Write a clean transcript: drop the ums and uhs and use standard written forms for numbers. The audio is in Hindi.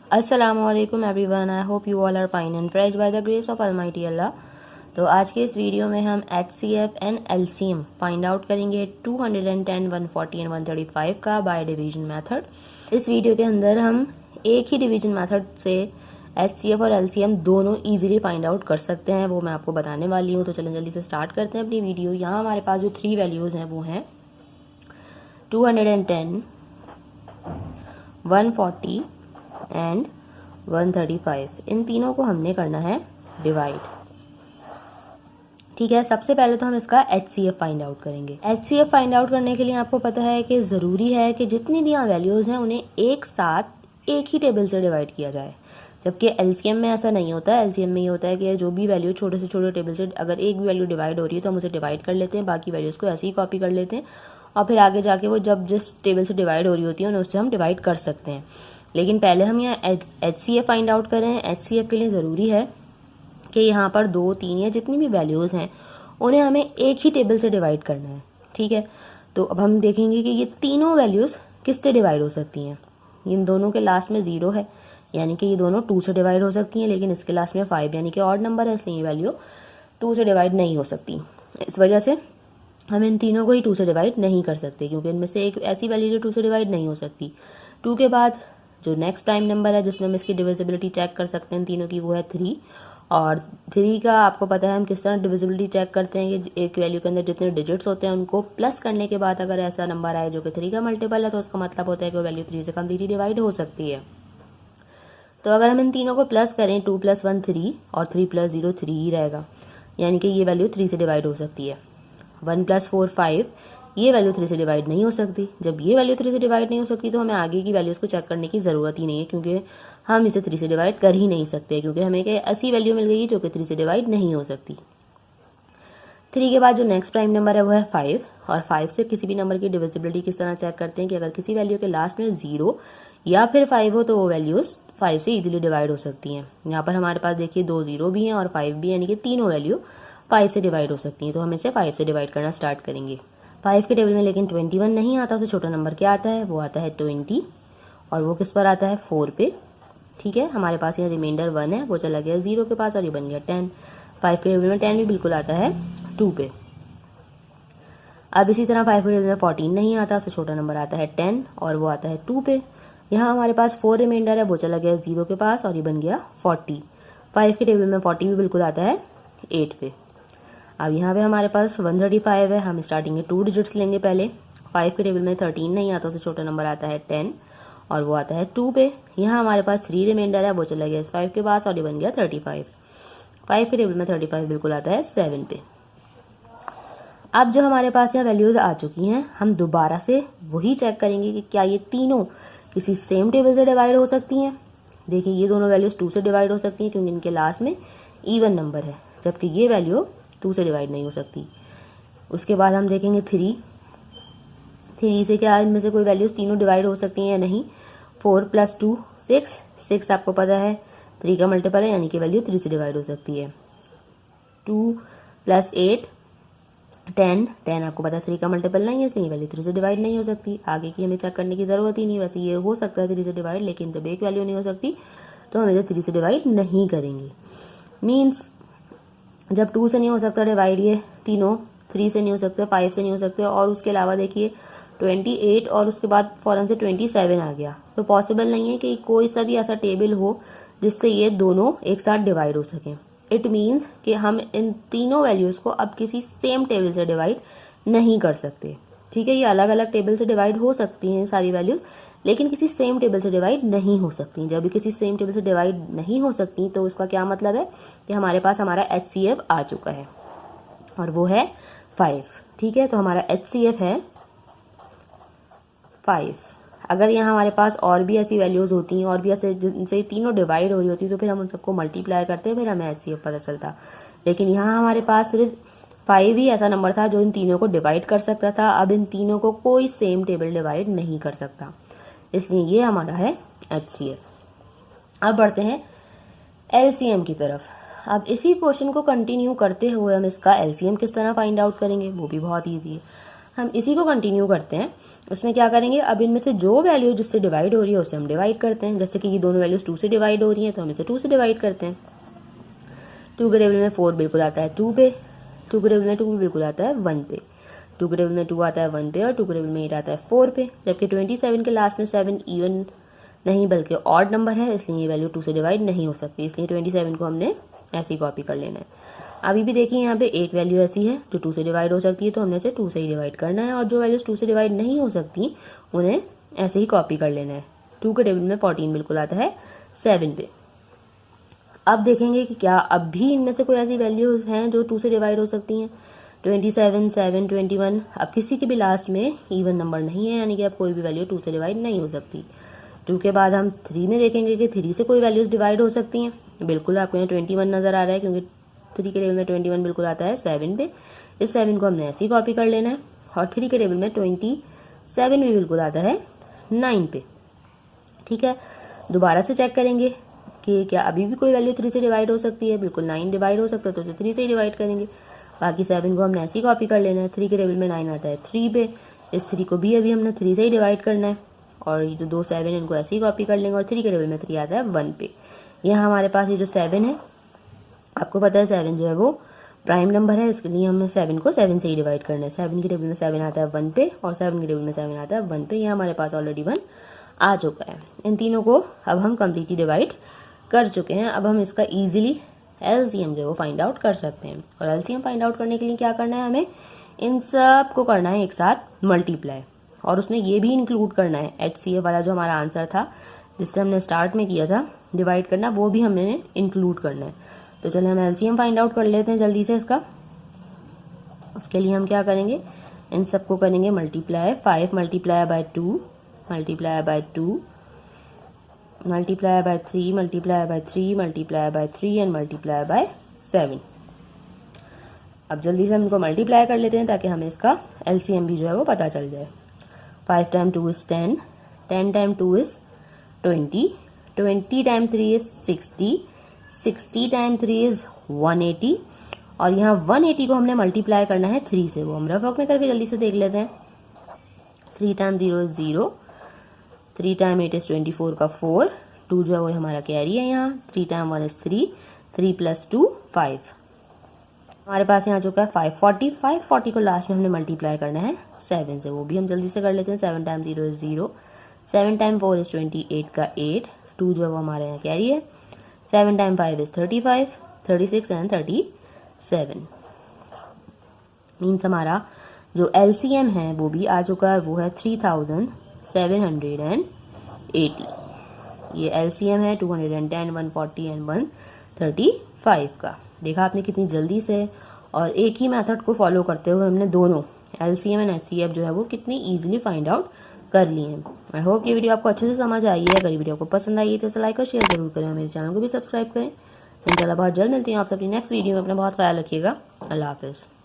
अस्सलामुअलैकुम everyone, I hope you all are fine and fresh by the grace of almighty Allah. तो आज के इस वीडियो में हम HCF and LCM find out करेंगे 210, 140 एंड 135 का बाय डिवीजन मेथड। इस वीडियो के अंदर हम एक ही डिवीजन मेथड से HCF और LCM दोनों इजीली फाइंड आउट कर सकते हैं, वो मैं आपको बताने वाली हूँ। तो चलें जल्दी से स्टार्ट करते हैं अपनी वीडियो। यहाँ हमारे पास जो 3 वैल्यूज़ हैं वो हैं 210, 140 एंड 135। इन तीनों को हमने करना है डिवाइड। ठीक है, सबसे पहले तो हम इसका HCF फाइंड आउट करेंगे। HCF फाइंड आउट करने के लिए आपको पता है कि ज़रूरी है कि जितनी भी यहाँ वैल्यूज़ हैं उन्हें एक साथ एक ही टेबल से डिवाइड किया जाए, जबकि LCM में ऐसा नहीं होता है। LCM में ये होता है कि जो भी वैल्यू छोटे से छोटे टेबल से अगर एक भी वैल्यू डिवाइड हो रही है तो हम उसे डिवाइड कर लेते हैं, बाकी वैल्यूज़ को ऐसे ही कॉपी कर लेते हैं और फिर आगे जाके वो जब जिस टेबल से डिवाइड हो रही होती है उन्हें उससे हम डिवाइड कर सकते हैं। लेकिन पहले हम यहाँ HCF फाइंड आउट करें। HCF के लिए ज़रूरी है कि यहाँ पर 2, 3 या जितनी भी वैल्यूज़ हैं उन्हें हमें एक ही टेबल से डिवाइड करना है। ठीक है, तो अब हम देखेंगे कि ये तीनों वैल्यूज़ किससे डिवाइड हो सकती हैं। इन दोनों के लास्ट में 0 है, यानी कि ये दोनों 2 से डिवाइड हो सकती हैं, लेकिन इसके लास्ट में 5 यानी कि ऑड नंबर है, इसलिए ये वैल्यू 2 से डिवाइड नहीं हो सकती। इस वजह से हम इन तीनों को ही 2 से डिवाइड नहीं कर सकते, क्योंकि इनमें से एक ऐसी वैल्यू जो 2 से डिवाइड नहीं हो सकती। 2 के बाद जो नेक्स्ट प्राइम नंबर है जिसमें हम इसकी डिविजिबिलिटी चेक कर सकते हैं तीनों की, वो है 3। और 3 का आपको पता है हम किस तरह डिविजिबिलिटी चेक करते हैं कि एक वैल्यू के अंदर जितने डिजिट्स होते हैं उनको प्लस करने के बाद अगर ऐसा नंबर आए जो कि 3 का मल्टीपल है तो उसका मतलब होता है कि वो वैल्यू 3 से कम्प्लीटली डिवाइड हो सकती है। तो अगर हम इन तीनों को प्लस करें, 2 + 1 3 और 3 + 0 3 ही रहेगा, यानी कि ये वैल्यू 3 से डिवाइड हो सकती है। 1 + 4 5, ये वैल्यू 3 से डिवाइड नहीं हो सकती। जब ये वैल्यू 3 से डिवाइड नहीं हो सकती तो हमें आगे की वैल्यूज़ को चेक करने की ज़रूरत ही नहीं है, क्योंकि हम इसे 3 से डिवाइड कर ही नहीं सकते, क्योंकि हमें एक ऐसी वैल्यू मिल गई जो कि 3 से डिवाइड नहीं हो सकती। 3 के बाद जो नेक्स्ट प्राइम नंबर है वो है 5, और 5 से किसी भी नंबर की डिविजिबिलिटी किस तरह चेक करते हैं कि अगर किसी वैल्यू के लास्ट में 0 या फिर 5 हो तो वो वैल्यूज़ 5 से इजीली डिवाइड हो सकती हैं। यहाँ पर हमारे पास देखिए 2 0 भी हैं और 5 भी, यानी कि तीनों वैल्यू 5 से डिवाइड हो सकती हैं। तो हम इसे 5 से डिवाइड करना स्टार्ट करेंगे। 5 के टेबल में लेकिन 21 नहीं आता, तो छोटा नंबर क्या आता है, वो आता है 20, और वो किस पर आता है, 4 पे। ठीक है, हमारे पास यहाँ रिमाइंडर 1 है, वो चला गया 0 के पास और ये बन गया 10। 5 के टेबल में 10 भी बिल्कुल आता है 2 पे। अब इसी तरह 5 के टेबल में 14 नहीं आता, तो छोटा नंबर आता है 10 और वो आता है 2 पे। यहाँ हमारे पास 4 रिमाइंडर है, वो चला गया 0 के पास और ये बन गया 40। 5 के टेबल में 40 भी बिल्कुल आता है 8 पे। अब यहाँ पे हमारे पास 135 है, हम स्टार्टिंग में 2 डिजिट्स लेंगे पहले। 5 के टेबल में 13 नहीं आता, तो छोटा नंबर आता है 10 और वो आता है 2 पे। यहाँ हमारे पास 3 रिमाइंडर है, वो चला गया 5 के पास और ये बन गया 35। 5 के टेबल में 35 बिल्कुल आता है 7 पे। अब जो हमारे पास यहाँ वैल्यूज आ चुकी हैं, हम दोबारा से वही चेक करेंगे कि क्या ये तीनों किसी सेम टेबल से डिवाइड हो सकती हैं। देखिए ये दोनों वैल्यूज 2 से डिवाइड हो सकती हैं क्योंकि इनके लास्ट में इवन नंबर है, जबकि ये वैल्यू 2 से डिवाइड नहीं हो सकती। उसके बाद हम देखेंगे 3 से क्या इनमें से कोई वैल्यूज तीनों डिवाइड हो सकती हैं या नहीं। 4 + 2 6, 6 आपको पता है 3 का मल्टीपल है, यानी कि वैल्यू 3 से डिवाइड हो सकती है। 2 + 8 10, 10 आपको पता है 3 का मल्टीपल नहीं है, इसलिए वैल्यू 3 से डिवाइड नहीं हो सकती। आगे की हमें चेक करने की ज़रूरत ही नहीं। वैसे ये हो सकता है 3 से डिवाइड, लेकिन जब एक वैल्यू नहीं हो सकती तो हम इसे 3 से डिवाइड नहीं करेंगे। मीन्स जब 2 से नहीं हो सकता डिवाइड, ये तीनों 3 से नहीं हो सकते, 5 से नहीं हो सकते, और उसके अलावा देखिए 28 और उसके बाद फ़ौरन से 27 आ गया, तो पॉसिबल नहीं है कि कोई सा भी ऐसा टेबल हो जिससे ये दोनों एक साथ डिवाइड हो सकें। इट मीन्स कि हम इन तीनों वैल्यूज़ को अब किसी सेम टेबल से डिवाइड नहीं कर सकते। ठीक है, ये अलग अलग टेबल से डिवाइड हो सकती हैं सारी वैल्यूज़, लेकिन किसी सेम टेबल से डिवाइड नहीं हो सकती। जब भी किसी सेम टेबल से डिवाइड नहीं हो सकती तो उसका क्या मतलब है कि हमारे पास हमारा HCF आ चुका है और वो है 5। ठीक है, तो हमारा HCF है 5। अगर यहाँ हमारे पास और भी ऐसी वैल्यूज़ होती हैं और भी ऐसे जिनसे तीनों डिवाइड हो रही होती तो फिर हम उन सबको मल्टीप्लाई करते हैं, फिर हमें HCF पता चलता। लेकिन यहाँ हमारे पास सिर्फ 5 ही ऐसा नंबर था जो इन तीनों को डिवाइड कर सकता था। अब इन तीनों को कोई सेम टेबल डिवाइड नहीं कर सकता, इसलिए ये हमारा है HCF। अब बढ़ते हैं LCM की तरफ। अब इसी क्वेश्चन को कंटिन्यू करते हुए हम इसका LCM किस तरह फाइंड आउट करेंगे, वो भी बहुत ईजी है। हम इसी को कंटिन्यू करते हैं। उसमें क्या करेंगे, अब इनमें से जो वैल्यू जिससे डिवाइड हो रही है उसे हम डिवाइड करते हैं। जैसे कि ये दोनों वैल्यूज 2 से डिवाइड हो रही हैं तो हम इसे 2 से डिवाइड करते हैं। 2 के टेबल में 4 बिल्कुल आता है 2 पे, 2 के टेबल में 2 बिल्कुल आता है 1 पे, 2 के टेबल में 2 आता है 1 पे और 2 के टेबल में 8 आता है 4 पे। जबकि 27 के लास्ट में 7 इवन नहीं बल्कि ऑड नंबर है, इसलिए ये वैल्यू 2 से डिवाइड नहीं हो सकती, इसलिए 27 को हमने ऐसे ही कॉपी कर लेना है। अभी भी देखिए यहाँ पे एक वैल्यू ऐसी है जो 2 से डिवाइड हो सकती है तो हमने इसे 2 से ही डिवाइड करना है, और जो वैल्यूज 2 से डिवाइड नहीं हो सकती उन्हें ऐसे ही कॉपी कर लेना है। 2 के टेबल में 14 बिल्कुल आता है 7 पे। अब देखेंगे कि क्या अब भी इनमें से कोई ऐसी वैल्यूज हैं जो 2 से डिवाइड हो सकती हैं। 27, 7, 21, अब किसी के भी लास्ट में इवन नंबर नहीं है, यानी कि अब कोई भी वैल्यू 2 से डिवाइड नहीं हो सकती। 2 के बाद हम 3 में देखेंगे कि 3 से कोई वैल्यूज डिवाइड हो सकती हैं। बिल्कुल आपको यहाँ 21 नजर आ रहा है, क्योंकि 3 के टेबल में 21 बिल्कुल आता है 7 पे। इस 7 को हमने ऐसे ही कॉपी कर लेना है, और 3 के टेबल में 27 भी बिल्कुल आता है 9 पे। ठीक है, दोबारा से चेक करेंगे कि क्या अभी भी कोई वैल्यू 3 से डिवाइड हो सकती है। बिल्कुल 9 डिवाइड हो सकता है तो उसे 3 से ही डिवाइड करेंगे। बाकी 7 को हमने ऐसे ही कॉपी कर लेना है। 3 के टेबल में 9 आता है 3 पे, इस 3 को भी अभी हमने 3 से ही डिवाइड करना है, और ये जो 2 7 इनको ऐसे ही कॉपी कर लेंगे, और 3 के टेबल में 3 आता है 1 पे। यहाँ हमारे पास ये जो 7 है, आपको पता है 7 जो है वो प्राइम नंबर है, इसके लिए हमें 7 को 7 से ही डिवाइड करना है। 7 के टेबल में 7 आता है 1 पे, और 7 के टेबल में 7 आता है 1 पे। यहाँ हमारे पास ऑलरेडी 1 आ चुका है। इन तीनों को अब हम कम्प्लीटली डिवाइड कर चुके हैं। अब हम इसका इजीली एलसीएम जो है वो फाइंड आउट कर सकते हैं, और एलसीएम फाइंड आउट करने के लिए क्या करना है, हमें इन सब को करना है एक साथ मल्टीप्लाई, और उसमें ये भी इंक्लूड करना है एचसीएफ वाला जो हमारा आंसर था जिससे हमने स्टार्ट में किया था डिवाइड करना, वो भी हमने इंक्लूड करना है। तो चलिए हम एलसीएम फाइंड आउट कर लेते हैं जल्दी से इसका। उसके लिए हम क्या करेंगे, इन सबको करेंगे multiply. 5 multiply by 2 multiply by 2 multiply by 3 multiply by 3 multiply by 3 and multiply by 7। अब जल्दी से हम इनको मल्टीप्लाई कर लेते हैं ताकि हमें इसका एलसीएम भी जो है वो पता चल जाए। 5 time 2 is 10, 10 time 2 is 20, 20 time 3 is 60, 60 time 3 is 180, और यहाँ 180 को हमने मल्टीप्लाई करना है 3 से, वो हम रफ वर्क में करके जल्दी से देख लेते हैं। 3 टाइम 0 इज 0, 3 टाइम 8 इज 24 का 4, 2 जो है वो हमारा कैरी है यहाँ। 3 टाइम 1 इज 3, 3 प्लस 2 5। हमारे पास यहाँ चुका है 540, 540 को लास्ट में हमने मल्टीप्लाई करना है 7 से, वो भी हम जल्दी से कर लेते हैं। 7 टाइम 0 इज 0, 7 टाइम 4 इज 28 का 8, 2 जो है वो हमारे यहाँ कैरी है। 7 टाइम 5 इज 35, 36 एंड 37। मीन्स हमारा जो एलसीएम है वो भी आ चुका है, वो है 3780। ये एलसीएम है 210, 140 एंड 135 का। देखा आपने कितनी जल्दी से और एक ही मेथड को फॉलो करते हुए हमने दोनों एलसीएम एंड एचसीएफ जो है वो कितनी इजीली फाइंड आउट कर लिए हैं। आई होप ये वीडियो आपको अच्छे से समझ आई है। अगर ये वीडियो आपको पसंद आई है तो इसे लाइक और शेयर जरूर करें, मेरे चैनल को भी सब्सक्राइब करें। इंशाल्लाह बहुत जल्द मिलती हूँ आपसे अपनी नेक्स्ट वीडियो में। अपना बहुत ख्याल रखिएगा। अल्लाह हाफिज़।